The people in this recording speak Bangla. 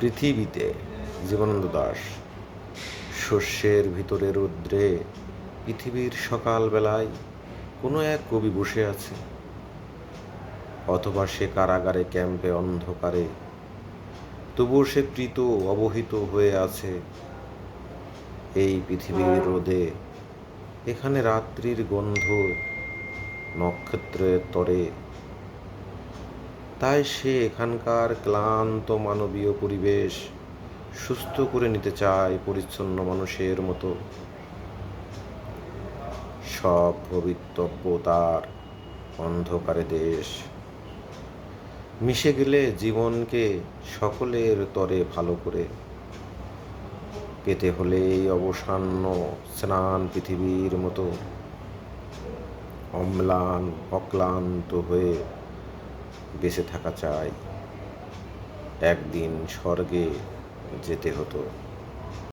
পৃথিবীতে জীবনানন্দ দাশ। শস্যের ভিতরে রৌদ্রে পৃথিবীর সকালবেলায় কোনো এক কবি বসে আছে, অথবা সে কারাগারে ক্যাম্পে অন্ধকারে, তবুও সে প্রীত অবহিত হয়ে আছে এই পৃথিবীর রোদে। এখানে রাত্রির গন্ধ নক্ষত্রের তরে, তাই সে এখানকার ক্লান্ত মানবীয় পরিবেশ সুস্থ করে নিতে চায় পরিচ্ছন্ন মানুষের মতো। সব ভবিতব্য তার অন্ধকারে দেশ, মিশে গেলে জীবনকে সকলের তরে ভালো করে পেতে হলে এই অবসান্ন স্নান পৃথিবীর মতো অম্লান অক্লান্ত হয়ে বেঁচে থাকা চাই। একদিন স্বর্গে যেতে হতো।